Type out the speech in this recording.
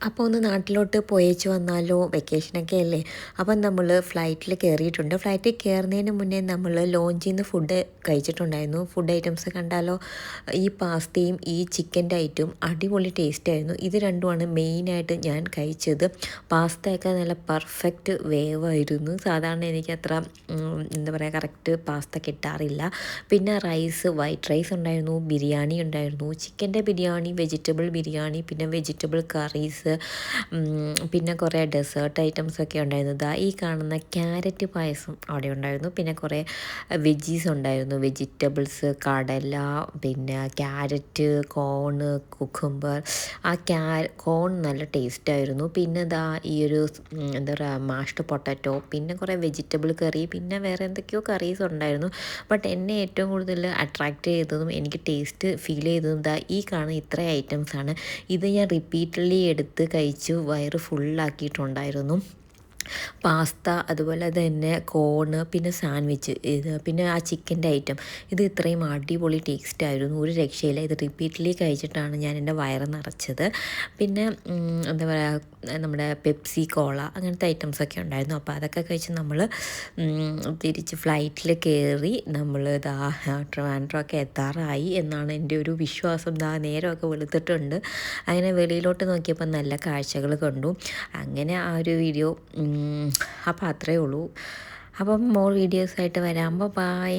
അപ്പോൾ ഒന്ന് നാട്ടിലോട്ട് പോയേച്ച് വന്നാലോ, വെക്കേഷനൊക്കെ അല്ലേ. അപ്പം നമ്മൾ ഫ്ലൈറ്റിൽ കയറിയിട്ടുണ്ട്. ഫ്ലൈറ്റിൽ കയറുന്നതിന് മുന്നേ നമ്മൾ ലോഞ്ചിൽ നിന്ന് ഫുഡ് കഴിച്ചിട്ടുണ്ടായിരുന്നു. ഫുഡ് ഐറ്റംസ് കണ്ടാലോ, ഈ പാസ്തയും ഈ ചിക്കൻ്റെ ഐറ്റവും അടിപൊളി ടേസ്റ്റ് ആയിരുന്നു. ഇത് രണ്ടുമാണ് മെയിനായിട്ട് ഞാൻ കഴിച്ചത്. പാസ്തയൊക്കെ നല്ല പെർഫെക്റ്റ് വേവായിരുന്നു. സാധാരണ എനിക്ക് അത്ര എന്താ പറയുക കറക്റ്റ് പാസ്ത കിട്ടാറില്ല. പിന്നെ റൈസ്, വൈറ്റ് റൈസ് ഉണ്ടായിരുന്നു, ബിരിയാണി ഉണ്ടായിരുന്നു, ചിക്കൻ്റെ ബിരിയാണി, വെജിറ്റബിൾ ബിരിയാണി, പിന്നെ വെജിറ്റബിൾ കറീസ്, പിന്നെ കുറേ ഡെസേർട്ട് ഐറ്റംസൊക്കെ ഉണ്ടായിരുന്നു. ദാ ഈ കാണുന്ന ക്യാരറ്റ് പായസം അവിടെ ഉണ്ടായിരുന്നു. പിന്നെ കുറേ വെജീസ് ഉണ്ടായിരുന്നു, വെജിറ്റബിൾസ്, കടല, പിന്നെ ക്യാരറ്റ്, കോണ്, കുക്കുംബർ. ആ കോൺ നല്ല ടേസ്റ്റായിരുന്നു. പിന്നെ ദാ ഈ ഒരു എന്താ പറയുക മാഷ്ഡ് പൊട്ടാറ്റോ, പിന്നെ കുറേ വെജിറ്റബിൾ കറി, പിന്നെ വേറെ എന്തൊക്കെയോ കറീസ് ഉണ്ടായിരുന്നു. ബട്ട് എന്നെ ഏറ്റവും കൂടുതൽ അട്രാക്റ്റ് ചെയ്തതും എനിക്ക് ടേസ്റ്റ് ഫീൽ ചെയ്തതും ദാ ഈ കാണുന്ന ഇത്ര ഐറ്റംസാണ്. ഇത് ഞാൻ റിപ്പീറ്റ്ലി എടുത്ത് കഴിച്ചു വയറ് ഫുള്ളാക്കിയിട്ടുണ്ടായിരുന്നു. പാസ്ത, അതുപോലെ തന്നെ കോണ്, പിന്നെ സാൻഡ്വിച്ച്, പിന്നെ ആ ചിക്കൻ്റെ ഐറ്റം, ഇത് ഇത്രയും അടിപൊളി ടേസ്റ്റ് ആയിരുന്നു. ഒരു രക്ഷയില്ല. ഇത് റിപ്പീറ്റ്ലി കഴിച്ചിട്ടാണ് ഞാൻ എൻ്റെ വയറ് നിറച്ചത്. പിന്നെ എന്താ പറയുക നമ്മുടെ പെപ്സി, കോള, അങ്ങനത്തെ ഐറ്റംസൊക്കെ ഉണ്ടായിരുന്നു. അപ്പോൾ അതൊക്കെ കഴിച്ച് നമ്മൾ തിരിച്ച് ഫ്ലൈറ്റിൽ കയറി നമ്മൾ ദാ ട്രിവാൻഡ്രമൊക്കെ എത്താറായി എന്നാണ് എൻ്റെ ഒരു വിശ്വാസം. ദാ നേരമൊക്കെ വെളുത്തിട്ടുണ്ട്. അങ്ങനെ വെളിയിലോട്ട് നോക്കിയപ്പോൾ നല്ല കാഴ്ചകൾ കണ്ടു. അങ്ങനെ ആ ഒരു വീഡിയോ അപ്പോൾ അത്രയേ ഉള്ളൂ. അപ്പം മോർ വീഡിയോസായിട്ട് വരാം. ബൈ.